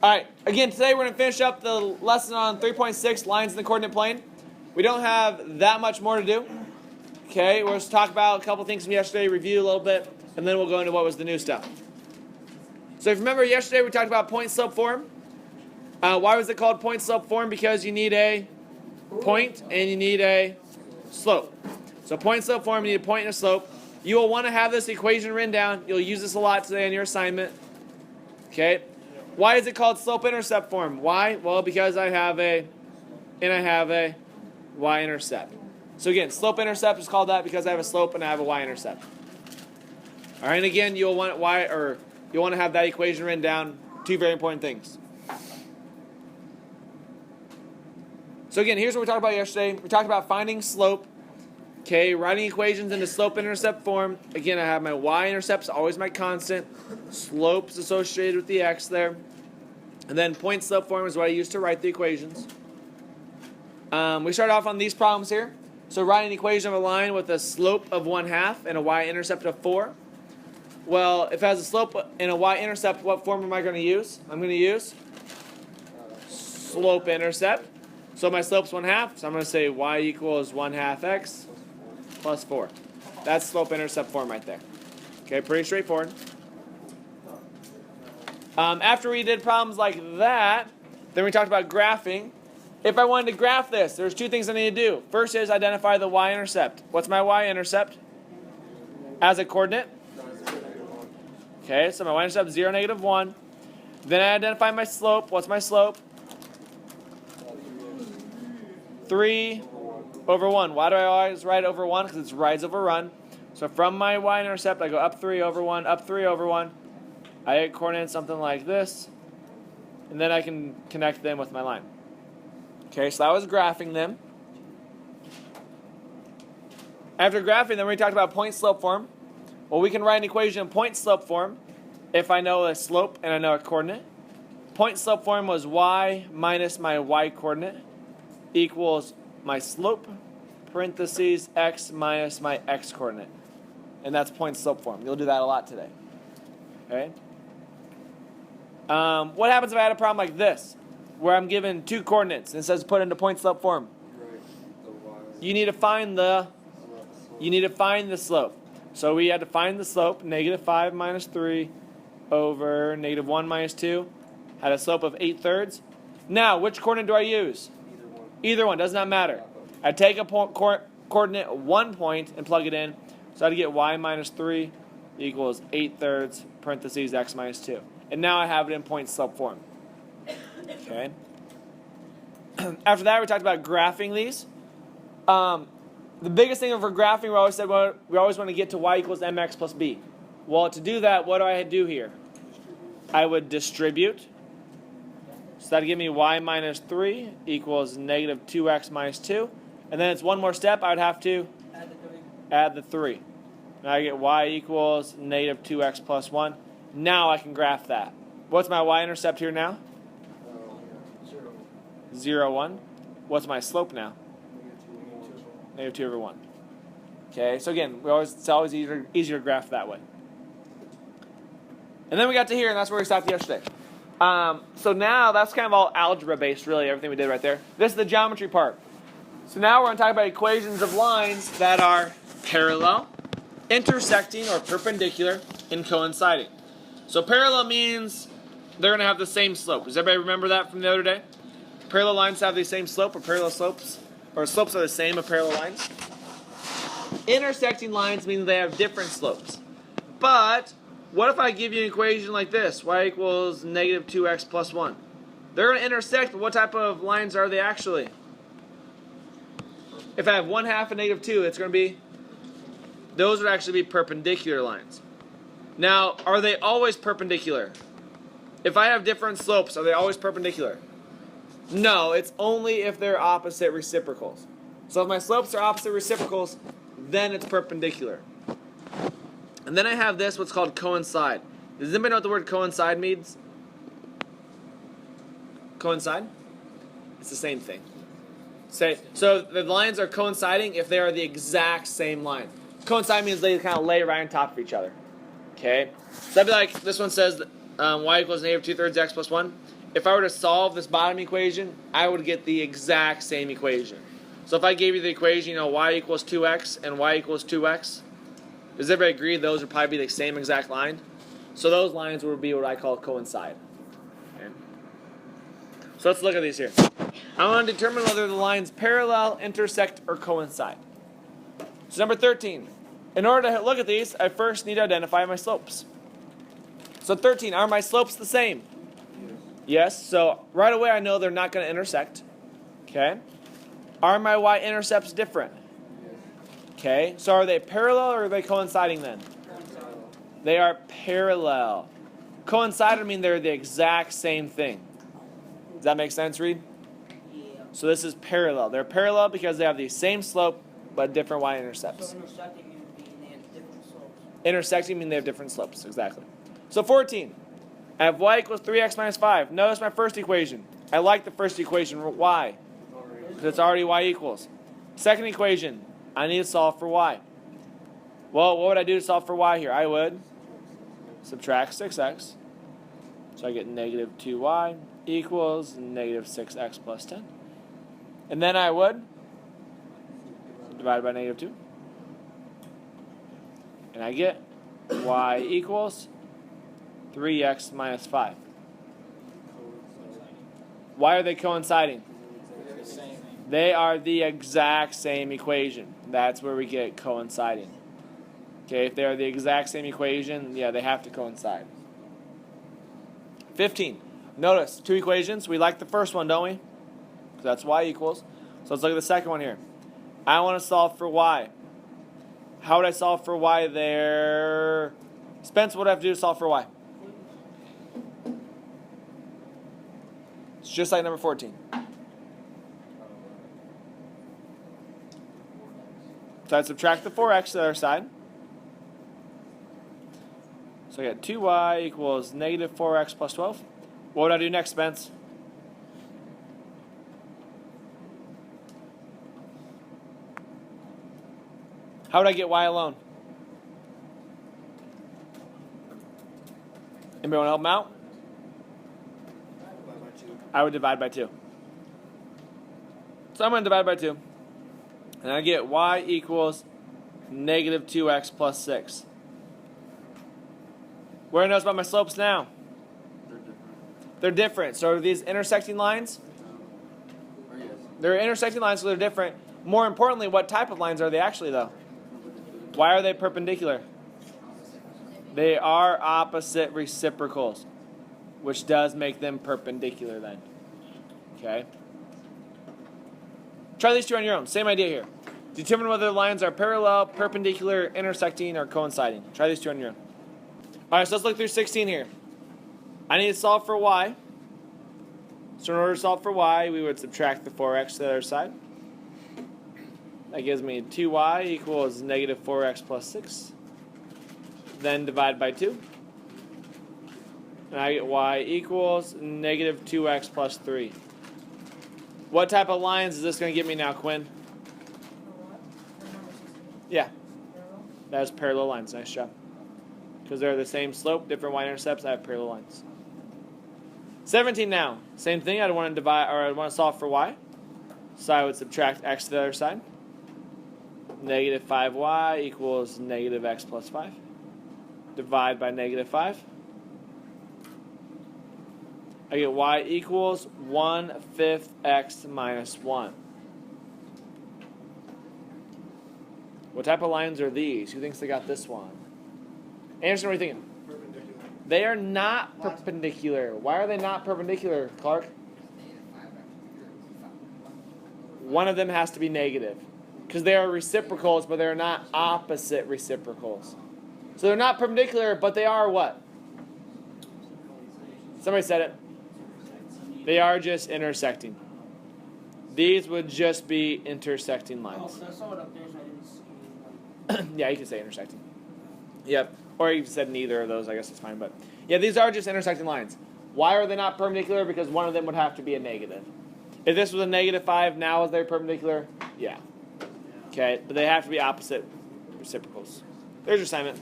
Alright, again, today we're going to finish up the lesson on 3.6, lines in the coordinate plane. We don't have that much more to do. Okay, we'll just talk about a couple things from yesterday, review a little bit, and then we'll go into what was the new stuff. So if you remember yesterday we talked about point-slope form. Why was it called point-slope form? Because you need a point and you need a slope. So point-slope form, you need a point and a slope. You will want to have this equation written down. You'll use this a lot today in your assignment. Okay. Why is it called slope-intercept form? Why? Well, because I have a y-intercept. So again, slope-intercept is called that because I have a slope and I have a y-intercept. All right, and again, you'll want you'll want to have that equation written down. Two very important things. So again, here's what we talked about yesterday. We talked about finding slope. Okay, writing equations into slope-intercept form. Again, I have my y-intercept is always my constant. Slope's associated with the x there. And then point-slope form is what I use to write the equations. We start off on these problems here. So write an equation of a line with a slope of 1/2 and a y-intercept of 4. Well, if it has a slope and a y-intercept, what form am I going to use? I'm going to use slope-intercept. So my slope's 1/2, so I'm going to say y equals 1/2 x plus 4. That's slope-intercept form right there. Okay, pretty straightforward. After we did problems like that, then we talked about graphing. If I wanted to graph this, there's two things I need to do. First is identify the y-intercept. What's my y-intercept? As a coordinate? Okay, so my y-intercept is 0, -1. Then I identify my slope. What's my slope? 3/1. Why do I always write over 1? Because it's rise over run. So from my y-intercept, I go up 3/1, up 3/1. I get coordinates something like this. And then I can connect them with my line. Okay, so that was graphing them. After graphing them, we talked about point-slope form. Well, we can write an equation in point-slope form if I know a slope and I know a coordinate. Point-slope form was y minus my y-coordinate equals my slope, parentheses, x minus my x-coordinate. And that's point-slope form. You'll do that a lot today. Okay? What happens if I had a problem like this, where I'm given two coordinates and it says put into point-slope form? You need to find the slope. So we had to find the slope, -5 minus 3 over -1 minus 2. Had a slope of 8/3. Now, which coordinate do I use? Either one, does not matter. I take a coordinate 1 point and plug it in. So I'd get y minus 3 equals 8/3 parentheses x minus 2. And now I have it in point-slope form. Okay. After that, we talked about graphing these. The biggest thing for graphing, we always said we always want to get to y equals mx plus b. Well, to do that, what do I do here? I would distribute. So that'd give me y minus 3 equals -2x minus 2. And then it's one more step. I would have to add the 3. Now I get y equals -2x plus 1. Now I can graph that. What's my y-intercept here now? 0, 1. What's my slope now? -2/1. Okay, so again, it's always easier to graph that way. And then we got to here, and that's where we stopped yesterday. So now that's kind of all algebra-based, really, everything we did right there. This is the geometry part. So now we're going to talk about equations of lines that are parallel, intersecting, or perpendicular, and coinciding. So parallel means they're going to have the same slope. Does everybody remember that from the other day? Parallel lines have the same slope, or parallel slopes, or slopes are the same of parallel lines. Intersecting lines mean they have different slopes. But what if I give you an equation like this? Y equals -2x plus 1. They're going to intersect, but what type of lines are they actually? If I have 1/2 and -2, it's going to be, those would actually be perpendicular lines. Now, are they always perpendicular? If I have different slopes, are they always perpendicular? No, it's only if they're opposite reciprocals. So if my slopes are opposite reciprocals, then it's perpendicular. And then I have this, what's called coincide. Does anybody know what the word coincide means? Coincide? It's the same thing. So the lines are coinciding if they are the exact same line. Coincide means they kind of lay right on top of each other. Okay? So that'd be like, this one says y equals negative 2/3 x plus 1. If I were to solve this bottom equation, I would get the exact same equation. So if I gave you the equation, y equals 2x and y equals 2x, does everybody agree those would probably be the same exact line? So those lines would be what I call coincide. Okay. So let's look at these here. I want to determine whether the lines parallel, intersect, or coincide. So number 13. In order to look at these, I first need to identify my slopes. So 13, are my slopes the same? Yes. So right away I know they're not going to intersect. Okay. Are my y-intercepts different? Okay. So are they parallel or are they coinciding then? They are parallel. Coincide would mean they're the exact same thing. Does that make sense, Reed? Yeah. So this is parallel. They're parallel because they have the same slope but different y-intercepts. So intersecting would mean they have different slopes. Intersecting mean they have different slopes. Exactly. So 14. I have y equals 3x minus 5. Notice my first equation. I like the first equation. Why? Because it's already y equals. Second equation. I need to solve for y. Well, what would I do to solve for y here? I would subtract 6x. So I get negative 2y equals negative 6x plus 10. And then I would divide by negative 2. And I get y equals 3x minus 5. Why are they coinciding? They are the exact same equation. That's where we get coinciding. Okay, if they are the exact same equation, yeah, they have to coincide. 15. Notice, two equations. We like the first one, don't we? Because that's y equals. So let's look at the second one here. I want to solve for y. How would I solve for y there? Spence, what do I have to do to solve for y? It's just like number 14. So I'd subtract the 4x to the other side. So I get 2y equals negative 4x plus 12. What would I do next, Spence? How would I get y alone? Anybody want to help him out? I would divide by 2. So I'm going to divide by 2. And I get y equals negative 2x plus 6. What do I notice about my slopes now? They're different. So are these intersecting lines? They're intersecting lines, so they're different. More importantly, what type of lines are they actually, though? Why are they perpendicular? They are opposite reciprocals, which does make them perpendicular then. Okay? Try these two on your own. Same idea here. Determine whether the lines are parallel, perpendicular, intersecting, or coinciding. Try these two on your own. Alright, so let's look through 16 here. I need to solve for y. So in order to solve for y, we would subtract the 4x to the other side. That gives me 2y equals negative 4x plus 6. Then divide by 2. And I get y equals negative 2x plus 3. What type of lines is this going to give me now, Quinn? Yeah. That is parallel lines. Nice job. Because they're the same slope, different y-intercepts, I have parallel lines. 17 now. Same thing. I'd want to divide, or I'd want to solve for y. So I would subtract x to the other side. Negative 5y equals negative x plus 5. Divide by negative 5. I get y equals 1/5 x minus 1. What type of lines are these? Who thinks they got this one? Anderson, what are you thinking? Perpendicular. They are not perpendicular. Why are they not perpendicular, Clark? One of them has to be negative. Because they are reciprocals, but they're not opposite reciprocals. So they're not perpendicular, but they are what? Somebody said it. They are just intersecting. These would just be intersecting lines. I saw it up there, so I didn't see it. Yeah, you can say intersecting. Yep. Or you said neither of those, I guess it's fine. But yeah, these are just intersecting lines. Why are they not perpendicular? Because one of them would have to be a negative. If this was a negative 5, now is they perpendicular? Yeah. Okay, but they have to be opposite reciprocals. There's your assignment.